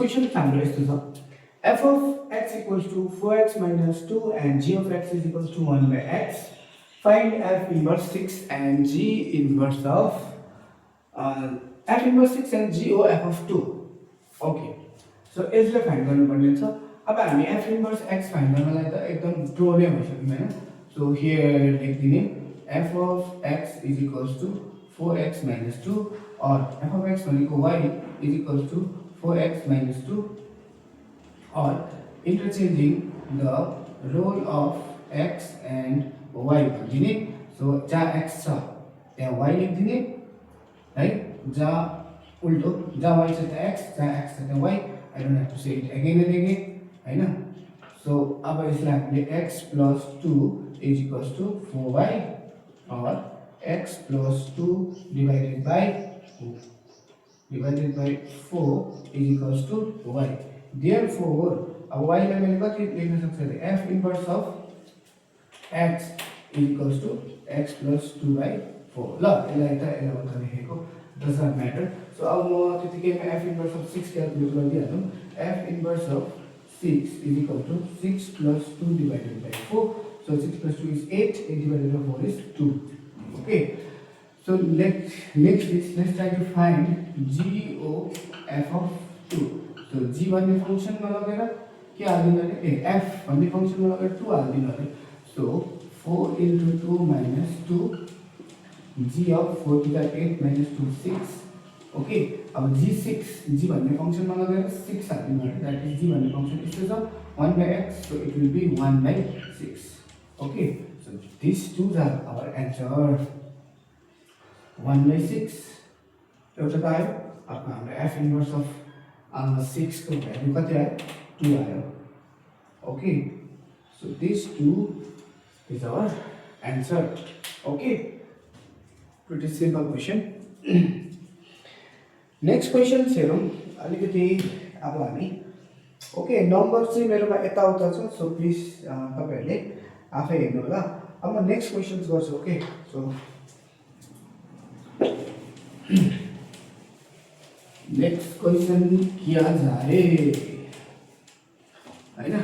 Question हाम्रो यस्तो छ f of x equals to 4x minus 2 and g of x is equals to 1 by x. Find f inverse 6 and g inverse of f inverse 6 and g o f of 2. Okay. So यसले find गर्नुपर्ने छ। अब हामी f inverse x find गर्नलाई त एकदम problem भइसक्यो हैन। So here लेख्दिने f of x is equals to 4x minus 2 or f of x भनेको y is equals to 4x minus 2 or interchanging the role of x and y भनिदिने। So जहाँ x छ त्यहाँ y लेख्दिने है, जहाँ उल्टो जहाँ y छ त्यहाँ x, जहाँ x छ त्यहाँ y। I don't have to say it again and again हैन। सो अब यसलाई हामीले x plus 2 is equals to 4y or x plus 2 divided by 4 is equals to y. Therefore, y लाई मैले कति लेख्न सक्छु भने f inverse of x is equals to x plus 2 by 4. ल यसलाई त यसलाई मात्र लेखेको, does not matter. So अब म त्यतिकैमा f inverse of 6 क्याल्कुलेट गरिदिहालौँ। f inverse of 6 is equal to 6 plus 2 divided by 4. So 6 plus 2 is 8, 8 divided by 4 is 2. Okay. So next is let's try to find g o f of 2. So g भन्ने फंक्सनमा लगेर के हाल्दिनु भने f भन्ने फंक्सनमा लगेर 2 हाल्दिनु भने so 4 into 2 minus 2 g of 4 to the 8 minus 2 6. Okay, अब g6 g भन्ने फंक्सनमा लगेर 6 हाल्दिनु भने that is g भन्ने फंक्सन यस्तो छ 1 by x, so it will be 1 by 6. Okay, so these two are our answer. 1 by 6 एउटा त आयो। अब हाम्रो f inverse of 6 को भ्यालु कति आयो 2 आयो। Okay, so this 2 is our answer. Okay, pretty simple question. Next question हेरौँ अलिकति। अब हामी ओके नम्बर चाहिँ मेरोमा यताउता छ, सो प्लिज तपाईहरुले आफै हेर्नु होला। अब म नेक्स्ट क्वेशन्स गर्छु। ओके, सो नेक्स्ट क्वेश्चन किया जाए हैन।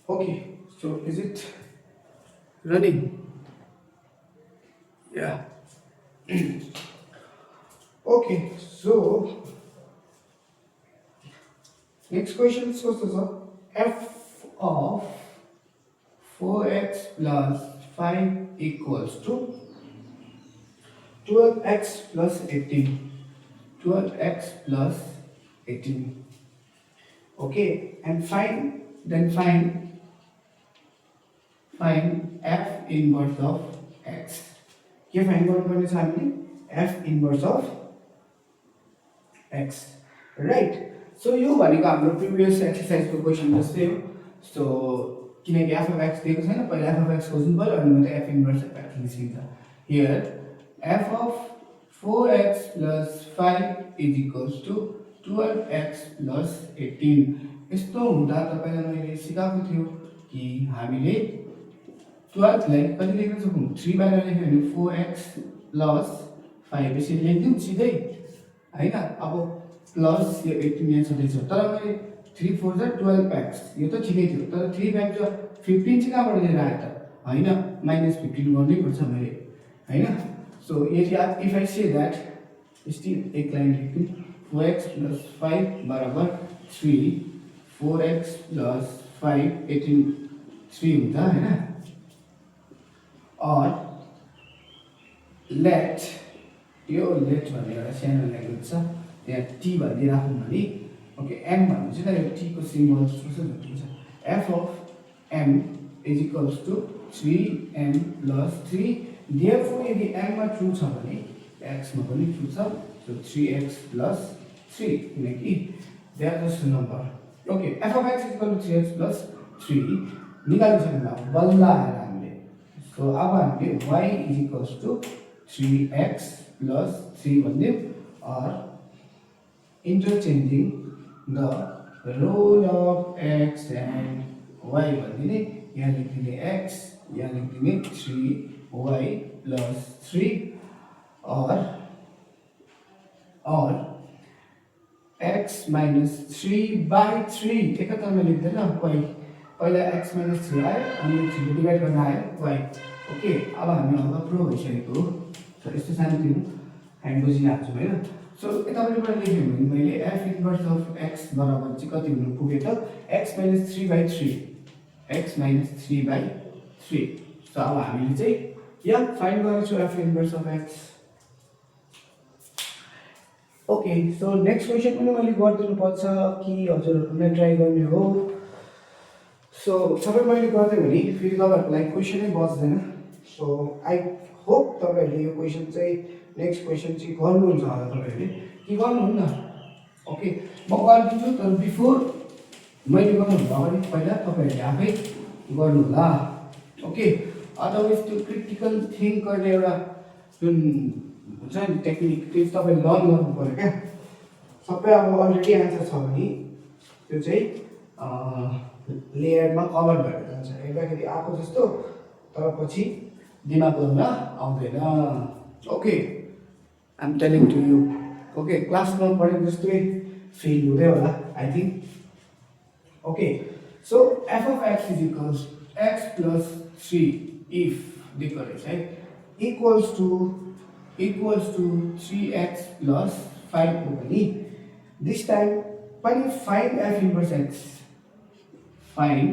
Okay, so is it running? Yeah okay, so next question कस्तो छ? f of 4x plus 5 equals to 12x plus 18. 12x plus 18. Okay, and find f inverse of x. के find गर्नुपर्ने छ हामीले? f inverse of x, right. So यो भनेको हाम्रो previous एक्सरसाइजको question जस्तै हो। सो किनकि f of x दिएको छैन, पहिला f of x खोज्नु पर्यो अनि मात्रै f inverse of x निस्किन्छ। Here f of 4x plus 5 is equals to 12x plus 18. यस्तो हुँदा तपाईलाई मैले सिकाएको थियो कि हामीले 12 लाई कति लेख्न सक्छौं? 3 बाहिर लेख्यो भने 4x plus 5 यसरी लेख्दियौ सिधै हैन। अब प्लस यो 18 यहाँ छँदै छ, तर मैले 3 4 जा 12x यो त ठिकै थियो, तर 3 5 जा 15 चाहिँ कहाँबाट लिएर आए त? हैन, -15 गर्नै पर्छ मैले हैन। So if I say that still एक लाइन लेख्दिनु 4x plus 5 बराबर 3, 4x plus 5 18 3 हुँदा हैन। और let यो let भन्ने एउटा सानो ल्याङ्ग्वेज छ, यहाँ t भन्ने राखौँ भने ओके m भन्नु चाहिँ यो t को सिम्बल कसरी हुन्छ? f of m is equals to 3m plus 3. Therefore यदि m मा ट्रू छ भने x मा पनि ट्रू छ, so 3x plus 3 किनकि they are just a number. Okay, f of x is equal to 3x plus 3 निकालिसक्यौँ। अब बल्ल आएर हामीले सो अब हामीले y is equals to 3x plus 3 भन्दियौ or interchanging the role of x and y भन्दिने। यहाँ लेख्दिने x, यहाँ लेख्दिने 3y plus 3 or x minus 3/3 एकैतालमा लेख्दैन y पहिला x minus 3 आयो अनि 3 डिभाइड गर्न आयो y ओके अब हामी हल्का प्रो भइसकेको हो सो यस्तो सानोतिनो हामी बुझिरहेको छौँ होइन सो यतापट्टिबाट लेख्यो भने मैले f इन्भर्स अफ x बराबर चाहिँ कति हुनु पुग्यो त x minus 3/3 x minus 3/3 so अब हामीले चाहिँ यहाँ फाइन्ड गरेछौँ f inverse of x okay so next question पनि मैले गरिदिनु पर्छ कि हजुरहरूले ट्राई गर्ने हो सो सबै मैले गर्दै भने फेरि तपाईँहरूलाई क्वेसनै बच्दैन सो आई होप तपाईँहरूले यो क्वेसन चाहिँ नेक्स्ट क्वेसन चाहिँ गर्नुहुन्छ होला तपाईँहरूले कि गर्नुहुन्न ओके म गरिदिन्छु तर बिफोर मैले गर्नुभन्दा अगाडि पहिला तपाईँहरूले आफै गर्नु होला ओके अदरवाइज त्यो क्रिटिकल थिङ्क गर्ने एउटा जुन हुन्छ नि टेक्निक त्यो तपाईँ लर्न गर्नु पऱ्यो क्या सबै अब अलरेडी एन्सर छ भने त्यो चाहिँ लेयरमा कभर भएर जान्छ हेर्दाखेरि आएको जस्तो तर पछि दिमागमा आउँदैन okay I'm telling to you okay क्लासमा पढेको जस्तै फिल हुँदै होला I think okay so f of x is equals x plus 3 if दिएको रहेछ है इक्वल्स टु 3x प्लस 5 हो भने दिस टाइम पनि find F inverse x find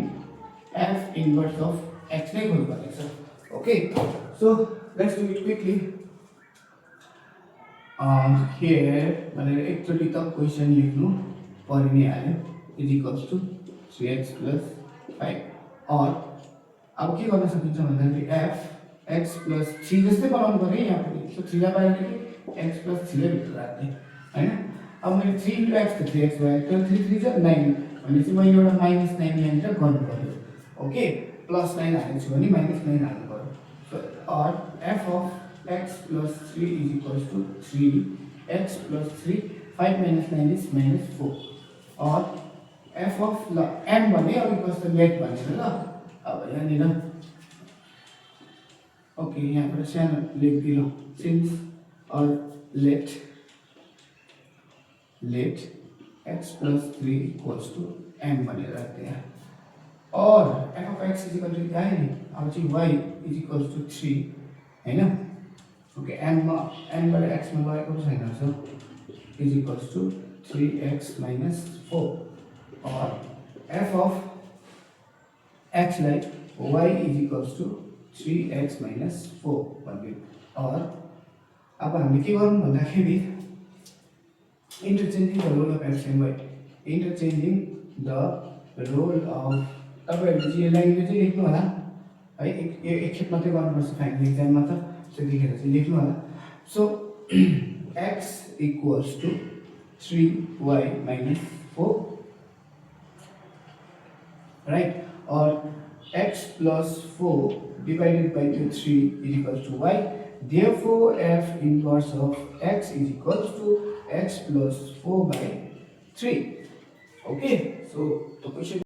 F inverse of x नै गर्नु पर्नेछ okay so let's do it quickly here भनेर एकचोटि त क्वेसन लेख्नु परि नै हाल्यो is equals to 3x plus 5 और अब के गर्न सकिन्छ भन्दाखेरि एफ x प्लस 3 जस्तै बनाउनु पर्यो यहाँ पनि सो 3 लाई बाहिर निकाल्ने x प्लस 3 लाई भित्र राख्ने हैन अब मैले 3 into x त 3x भयो तर 3 3 जा 9 भनेपछि मैले एउटा -9 यहाँनिर गर्नु पर्यो ओके प्लस 9 हालेको छु भने -9 हाल्नु पर्यो सो और f of x plus 3 is equals to 3x plus 3 5 minus 9 is -4 और f of m भने अब इक्वल्स टु लेट भनेर ल अब यहाँनिर ओके यहाँबाट सानो लेखिदिनु सिन्स और late x plus 3 equals to m भनेर राख्दै यहाँ और f of x is equal to क्या है अब चाहिँ y is equals to 3 हैन ओके m बाट x मा लगेको छैन so is equals to 3x minus 4 और f of x लाई y is equals to 3x minus 4 भन्दियो और अब हामीले के गर्नु भन्दाखेरि interchanging the role of x and y interchanging the role of तपाईहरुले चाहिँ यसलाई चाहिँ लेख्नु होला है एक खेप मात्रै गर्नुपर्छ फाइनल एक्जाममा त त्यतिखेर चाहिँ लेख्नु होला so x equals to 3y minus 4 right or x plus 4 divided by 3 is equals to y. Therefore, f inverse of x is equals to x plus 4 by 3. Okay, so the question